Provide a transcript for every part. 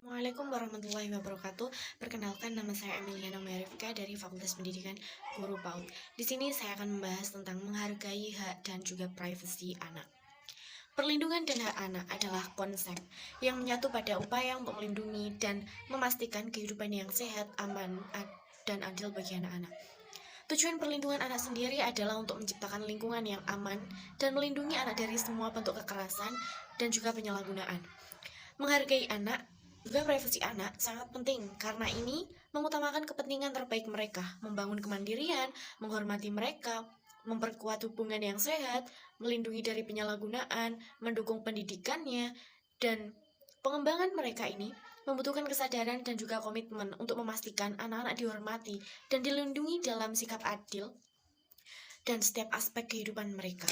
Assalamualaikum warahmatullahi wabarakatuh. Perkenalkan, nama saya Emiliana Merifka dari Fakultas Pendidikan Guru PAUD. Di sini saya akan membahas tentang menghargai hak dan juga privasi anak. Perlindungan dan hak anak adalah konsep yang menyatu pada upaya untuk melindungi dan memastikan kehidupan yang sehat, aman, dan adil bagi anak-anak. Tujuan perlindungan anak sendiri adalah untuk menciptakan lingkungan yang aman dan melindungi anak dari semua bentuk kekerasan dan juga penyalahgunaan. Menghargai anak juga privasi anak sangat penting karena ini mengutamakan kepentingan terbaik mereka, membangun kemandirian, menghormati mereka, memperkuat hubungan yang sehat, melindungi dari penyalahgunaan, mendukung pendidikannya, dan pengembangan mereka ini membutuhkan kesadaran dan juga komitmen untuk memastikan anak-anak dihormati dan dilindungi dalam sikap adil dan setiap aspek kehidupan mereka.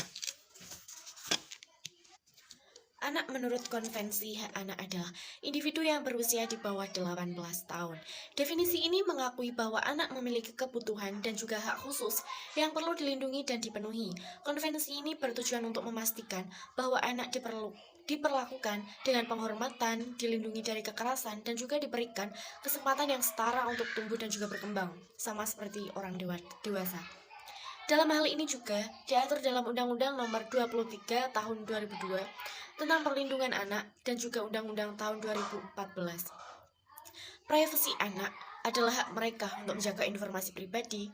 Anak menurut konvensi hak anak adalah individu yang berusia di bawah 18 tahun. Definisi ini mengakui bahwa anak memiliki kebutuhan dan juga hak khusus yang perlu dilindungi dan dipenuhi. Konvensi ini bertujuan untuk memastikan bahwa anak diperlakukan dengan penghormatan, dilindungi dari kekerasan, dan juga diberikan kesempatan yang setara untuk tumbuh dan juga berkembang, sama seperti orang dewasa. Dalam hal ini juga diatur dalam Undang-Undang Nomor 23 Tahun 2002 tentang Perlindungan Anak dan juga Undang-Undang tahun 2014. Privasi anak adalah hak mereka untuk menjaga informasi pribadi,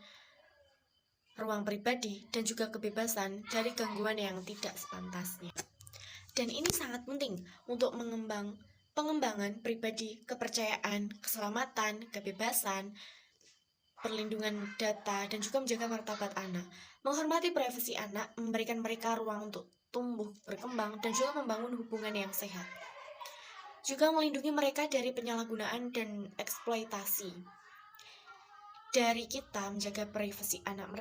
ruang pribadi, dan juga kebebasan dari gangguan yang tidak sepantasnya. Dan ini sangat penting untuk pengembangan pribadi, kepercayaan, keselamatan, kebebasan, perlindungan data, dan juga menjaga martabat anak. Menghormati privasi anak memberikan mereka ruang untuk tumbuh, berkembang, dan juga membangun hubungan yang sehat. Juga melindungi mereka dari penyalahgunaan dan eksploitasi. Dari kita menjaga privasi anak,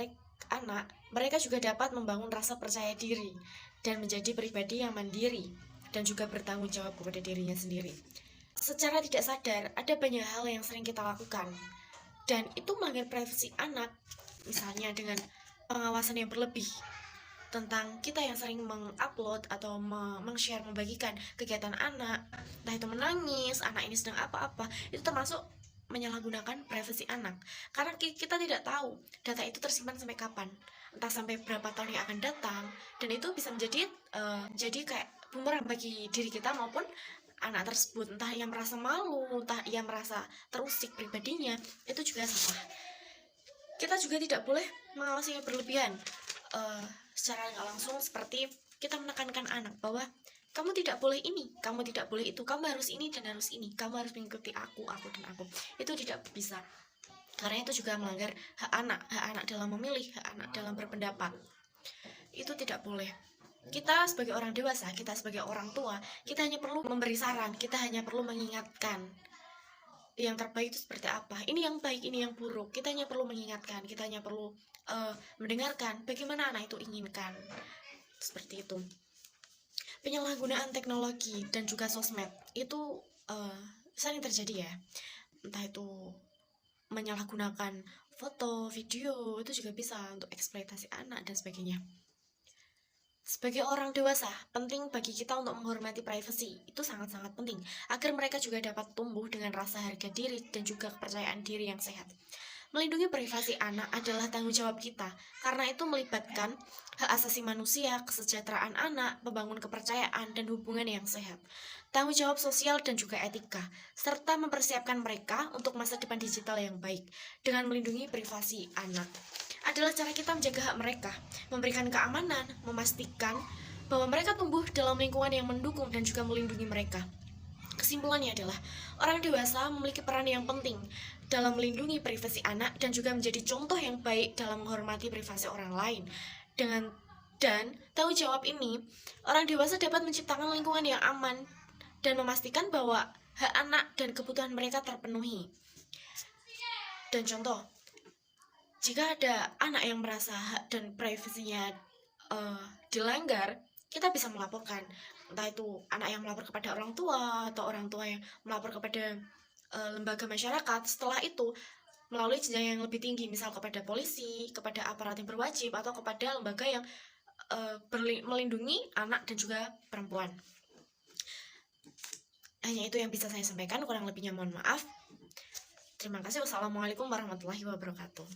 mereka juga dapat membangun rasa percaya diri dan menjadi pribadi yang mandiri dan juga bertanggung jawab kepada dirinya sendiri. Secara tidak sadar, ada banyak hal yang sering kita lakukan, dan itu melanggar privasi anak, misalnya dengan pengawasan yang berlebih tentang kita yang sering mengupload atau meng-share, membagikan kegiatan anak, entah itu menangis, anak ini sedang apa-apa, itu termasuk menyalahgunakan privasi anak. Karena kita tidak tahu data itu tersimpan sampai kapan, entah sampai berapa tahun yang akan datang, dan itu bisa menjadi jadi kayak bumerang bagi diri kita maupun anak tersebut, entah ia merasa malu, entah ia merasa terusik pribadinya, itu juga salah. Kita juga tidak boleh mengawasi yang berlebihan secara nggak langsung, seperti kita menekankan anak bahwa kamu tidak boleh ini, kamu tidak boleh itu, kamu harus ini dan harus ini, kamu harus mengikuti aku dan aku. Itu tidak bisa, karena itu juga melanggar hak anak dalam memilih, hak anak dalam berpendapat. Itu tidak boleh. Kita sebagai orang dewasa, kita sebagai orang tua, kita hanya perlu memberi saran, kita hanya perlu mengingatkan yang terbaik itu seperti apa, ini yang baik, ini yang buruk. Kita hanya perlu mengingatkan, kita hanya perlu mendengarkan bagaimana anak itu inginkan, seperti itu. Penyalahgunaan teknologi dan juga sosmed itu sering terjadi ya, entah itu menyalahgunakan foto, video, itu juga bisa untuk eksploitasi anak dan sebagainya. Sebagai orang dewasa, penting bagi kita untuk menghormati privasi. Itu sangat-sangat penting agar mereka juga dapat tumbuh dengan rasa harga diri dan juga kepercayaan diri yang sehat. Melindungi privasi anak adalah tanggung jawab kita, karena itu melibatkan hak asasi manusia, kesejahteraan anak, membangun kepercayaan dan hubungan yang sehat, tanggung jawab sosial dan juga etika, serta mempersiapkan mereka untuk masa depan digital yang baik. Dengan melindungi privasi anak adalah cara kita menjaga hak mereka, memberikan keamanan, memastikan bahwa mereka tumbuh dalam lingkungan yang mendukung dan juga melindungi mereka. Kesimpulannya adalah, orang dewasa memiliki peran yang penting dalam melindungi privasi anak dan juga menjadi contoh yang baik dalam menghormati privasi orang lain. Dan tanggung jawab ini, orang dewasa dapat menciptakan lingkungan yang aman dan memastikan bahwa hak anak dan kebutuhan mereka terpenuhi. Dan contoh, jika ada anak yang merasa hak dan privasinya dilanggar, kita bisa melaporkan, entah itu anak yang melapor kepada orang tua atau orang tua yang melapor kepada lembaga masyarakat. Setelah itu melalui jenjang yang lebih tinggi, misal kepada polisi, kepada aparat yang berwajib, atau kepada lembaga yang melindungi anak dan juga perempuan. Hanya itu yang bisa saya sampaikan, kurang lebihnya mohon maaf. Terima kasih. Wassalamualaikum warahmatullahi wabarakatuh.